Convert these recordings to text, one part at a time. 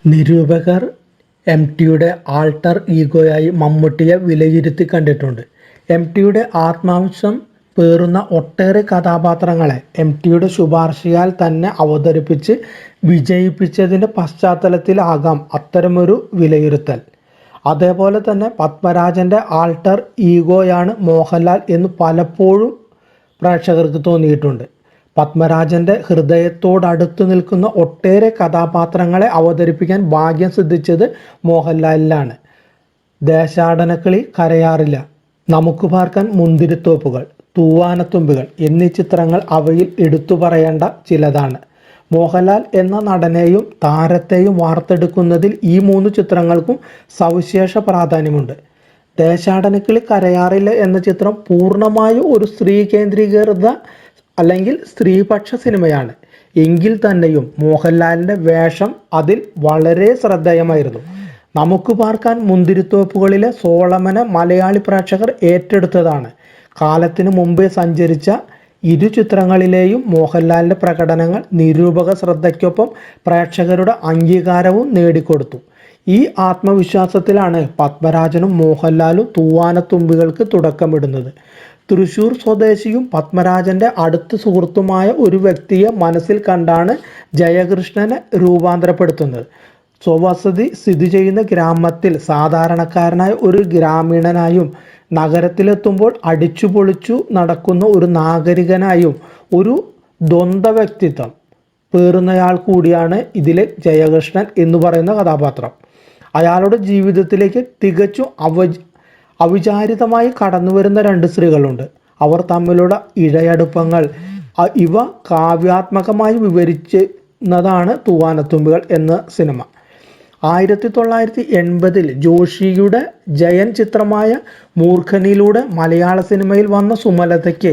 നിരൂപകർ എം.ടിയുടെ alter ഈഗോയായി മമ്മൂട്ടിയെ വിലയിരുത്തി കണ്ടിട്ടുണ്ട്. എം.ടിയുടെ ആത്മാംശം പേറുന്ന ഒട്ടേറെ കഥാപാത്രങ്ങളെ എം.ടിയുടെ ശുപാർശയാൽ തന്നെ അവതരിപ്പിച്ച് വിജയിപ്പിച്ചതിൻ്റെ പശ്ചാത്തലത്തിലാകാം അത്തരമൊരു വിലയിരുത്തൽ. അതേപോലെ തന്നെ പത്മരാജൻ്റെ ആൾട്ടർ ഈഗോയാണ് മോഹൻലാൽ എന്ന് പലപ്പോഴും പ്രേക്ഷകർക്ക് തോന്നിയിട്ടുണ്ട്. പത്മരാജൻ്റെ ഹൃദയത്തോടടുത്ത് നിൽക്കുന്ന ഒട്ടേറെ കഥാപാത്രങ്ങളെ അവതരിപ്പിക്കാൻ ഭാഗ്യം സിദ്ധിച്ചത് മോഹൻലാലിനാണ്. ദേശാടനക്കിളി, കരയാറില്ല, നമുക്ക് പാർക്കാൻ മുന്തിരിത്തോപ്പുകൾ, തൂവാനത്തുമ്പികൾ എന്നീ ചിത്രങ്ങൾ അവയിൽ എടുത്തു പറയേണ്ട ചിലതാണ്. മോഹൻലാൽ എന്ന നടനെയും താരത്തെയും വാർത്തെടുക്കുന്നതിൽ ഈ 3 ചിത്രങ്ങൾക്കും സവിശേഷ പ്രാധാന്യമുണ്ട്. ദേശാടനക്കിളി, കരയാറില്ല എന്ന ചിത്രം പൂർണ്ണമായും ഒരു സ്ത്രീ കേന്ദ്രീകൃത അല്ലെങ്കിൽ സ്ത്രീപക്ഷ സിനിമയാണ്. എങ്കിൽ തന്നെയും മോഹൻലാലിൻ്റെ വേഷം അതിൽ വളരെ ശ്രദ്ധേയമായിരുന്നു. നമുക്ക് പാർക്കാൻ മുന്തിരിത്തോപ്പുകളിലെ സോളമനെ മലയാളി പ്രേക്ഷകർ ഏറ്റെടുത്തതാണ്. കാലത്തിന് മുമ്പേ സഞ്ചരിച്ച ഇരു ചിത്രങ്ങളിലെയും മോഹൻലാലിൻ്റെ പ്രകടനങ്ങൾ നിരൂപക ശ്രദ്ധയ്ക്കൊപ്പം പ്രേക്ഷകരുടെ അംഗീകാരവും നേടിക്കൊടുത്തു. ഈ ആത്മവിശ്വാസത്തിലാണ് പത്മരാജനും മോഹൻലാലും തൂവാനത്തുമ്പികൾക്ക് തുടക്കമിടുന്നത്. തൃശ്ശൂർ സ്വദേശിയും പത്മരാജൻ്റെ അടുത്ത സുഹൃത്തുമായ ഒരു വ്യക്തിയെ മനസ്സിൽ കണ്ടാണ് ജയകൃഷ്ണനെ രൂപാന്തരപ്പെടുത്തുന്നത്. സ്വവസതി സ്ഥിതി ചെയ്യുന്ന ഗ്രാമത്തിൽ സാധാരണക്കാരനായ ഒരു ഗ്രാമീണനായും നഗരത്തിലെത്തുമ്പോൾ അടിച്ചുപൊളിച്ചു നടക്കുന്ന ഒരു നാഗരികനായും ഒരു ദ്വന്ദ്വ വ്യക്തിത്വം പേറുന്നയാൾ കൂടിയാണ് ഇതിലെ ജയകൃഷ്ണൻ എന്ന് പറയുന്ന കഥാപാത്രം. അയാളുടെ ജീവിതത്തിലേക്ക് തികച്ചും അവിചാരിതമായി കടന്നു വരുന്ന 2 സ്ത്രീകളുണ്ട്. അവർ തമ്മിലുള്ള ഇഴയടുപ്പങ്ങൾ ഇവ കാവ്യാത്മകമായി വിവരിക്കുന്നതാണ് തൂവാനത്തുമ്പികൾ എന്ന സിനിമ. 1980 ജോഷിയുടെ ജയൻ ചിത്രമായ മൂർഖനിലൂടെ മലയാള സിനിമയിൽ വന്ന സുമലതയ്ക്ക്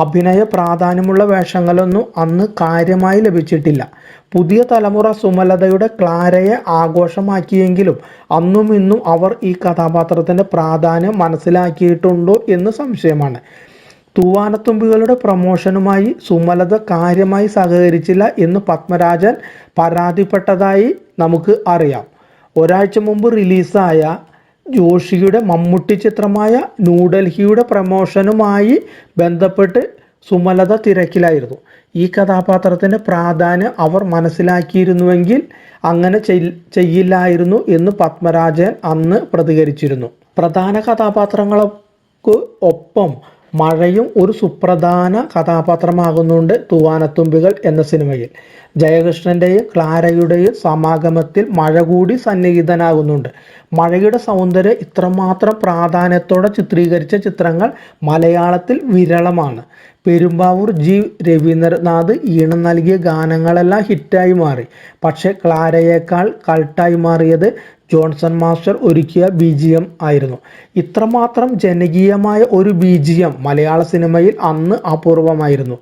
അഭിനയ പ്രാധാന്യമുള്ള വേഷങ്ങളൊന്നും അന്ന് കാര്യമായി ലഭിച്ചിട്ടില്ല. പുതിയ തലമുറ സുമലതയുടെ ക്ലാരയെ ആഘോഷമാക്കിയെങ്കിലും അന്നും ഇന്നും അവർ ഈ കഥാപാത്രത്തിൻ്റെ പ്രാധാന്യം മനസ്സിലാക്കിയിട്ടുണ്ടോ എന്ന് സംശയമാണ്. തൂവാനത്തുമ്പികളുടെ പ്രമോഷനുമായി സുമലത കാര്യമായി സഹകരിച്ചില്ല എന്ന് പത്മരാജൻ പരാതിപ്പെട്ടതായി നമുക്ക് അറിയാം. ഒരാഴ്ച മുമ്പ് റിലീസായ ജോഷിയുടെ മമ്മൂട്ടി ചിത്രമായ ന്യൂഡൽഹിയുടെ പ്രമോഷനുമായി ബന്ധപ്പെട്ട് സുമലത തിരക്കിലായിരുന്നു. ഈ കഥാപാത്രത്തിൻ്റെ പ്രാധാന്യം അവർ മനസ്സിലാക്കിയിരുന്നുവെങ്കിൽ അങ്ങനെ ചെയ്യില്ലായിരുന്നു എന്ന് പത്മരാജൻ അന്ന് പ്രതികരിച്ചിരുന്നു. പ്രധാന കഥാപാത്രങ്ങൾക്ക് ഒപ്പം മഴയും ഒരു സുപ്രധാന കഥാപാത്രമാകുന്നുണ്ട് തൂവാനത്തുമ്പികൾ എന്ന സിനിമയിൽ. ജയകൃഷ്ണൻ്റെയും ക്ലാരയുടെയും സമാഗമത്തിൽ മഴ കൂടി സന്നിഹിതനാകുന്നുണ്ട്. മഴയുടെ സൗന്ദര്യം ഇത്രമാത്രം പ്രാധാന്യത്തോടെ ചിത്രീകരിച്ച ചിത്രങ്ങൾ മലയാളത്തിൽ വിരളമാണ്. പെരുമ്പാവൂർ ജി രവീന്ദ്രനാഥ് ഈണം നൽകിയ ഗാനങ്ങളെല്ലാം ഹിറ്റായി മാറി. പക്ഷേ ക്ലാരയേക്കാൾ കൾട്ടായി മാറിയത് ജോൺസൺ മാസ്റ്റർ ഒരുക്കിയ BGM ആയിരുന്നു. ഇത്രമാത്രം ജനകീയമായ ഒരു BGM മലയാള സിനിമയിൽ അന്ന് അപൂർവമായിരുന്നു.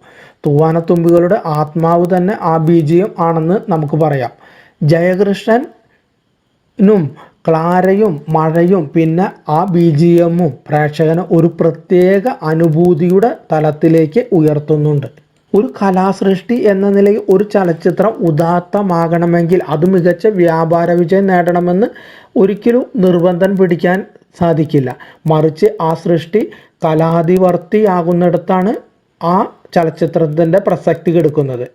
തൂവാനത്തുമ്പികളുടെ ആത്മാവ് തന്നെ ആ BGM ആണെന്ന് നമുക്ക് പറയാം. ജയകൃഷ്ണനും ക്ലാരയും മഴയും പിന്നെ ആ BGMഉം പ്രേക്ഷകനെ ഒരു പ്രത്യേക അനുഭൂതിയുടെ തലത്തിലേക്ക് ഉയർത്തുന്നുണ്ട്. ഒരു കലാസൃഷ്ടി എന്ന നിലയിൽ ഒരു ചലച്ചിത്രം ഉദാത്തമാകണമെങ്കിൽ അത് മികച്ച വ്യാപാര വിജയം നേടണമെന്ന് ഒരിക്കലും നിർബന്ധം പിടിക്കാൻ സാധിക്കില്ല. മറിച്ച് ആ സൃഷ്ടി കലാധിവർത്തിയാകുന്നിടത്താണ് ആ ചലച്ചിത്രത്തിൻ്റെ പ്രസക്തി കെടുക്കുന്നത്.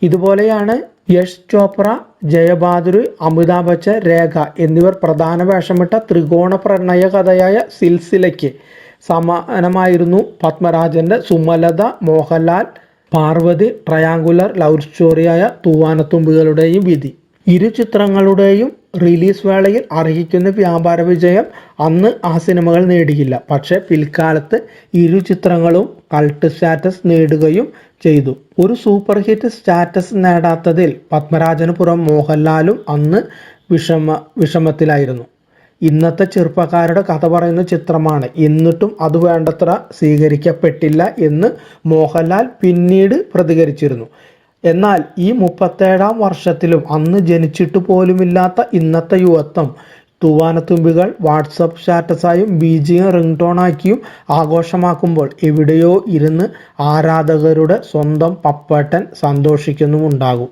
ഇതുപോലെയാണ് യശ് ചോപ്ര, ജയബാദുരി, അമിതാഭ് ബച്ചൻ, രേഖ എന്നിവർ പ്രധാന വേഷമിട്ട ത്രികോണ പ്രണയ കഥയായ സിൽസിലയ്ക്ക് സമാനമായിരുന്നു പത്മരാജൻ്റെ സുമലത, മോഹൻലാൽ, പാർവതി ട്രയാങ്കുലർ ലവ് സ്റ്റോറിയായ തൂവാനത്തുമ്പികളുടെയും വിധി. ഇരു ചിത്രങ്ങളുടെയും റിലീസ് വേളയിൽ അർഹിക്കുന്ന വ്യാപാര വിജയം അന്ന് ആ സിനിമകൾ നേടിയില്ല. പക്ഷേ പിൽക്കാലത്ത് ഇരു ചിത്രങ്ങളും കൾട്ട് സ്റ്റാറ്റസ് നേടുകയും ചെയ്തു. ഒരു സൂപ്പർ ഹിറ്റ് സ്റ്റാറ്റസ് നേടാത്തതിൽ പത്മരാജന് പുറം മോഹൻലാലും അന്ന് വിഷമത്തിലായിരുന്നു. ഇന്നത്തെ ചെറുപ്പക്കാരുടെ കഥ പറയുന്ന ചിത്രമാണ്, എന്നിട്ടും അത് വേണ്ടത്ര സ്വീകരിക്കപ്പെട്ടില്ല എന്ന് മോഹൻലാൽ പിന്നീട് പ്രതികരിച്ചിരുന്നു. എന്നാൽ ഈ 37ാം വർഷത്തിലും അന്ന് ജനിച്ചിട്ട് പോലുമില്ലാത്ത ഇന്നത്തെ യുവത്വം തൂവാനത്തുമ്പികൾ വാട്സപ്പ് സ്റ്റാറ്റസായും BGM റിംഗ്ടോണാക്കിയും ആഘോഷമാക്കുമ്പോൾ എവിടെയോ ഇരുന്ന് ആരാധകരുടെ സ്വന്തം പപ്പേട്ടൻ സന്തോഷിക്കുന്നുമുണ്ടാകും.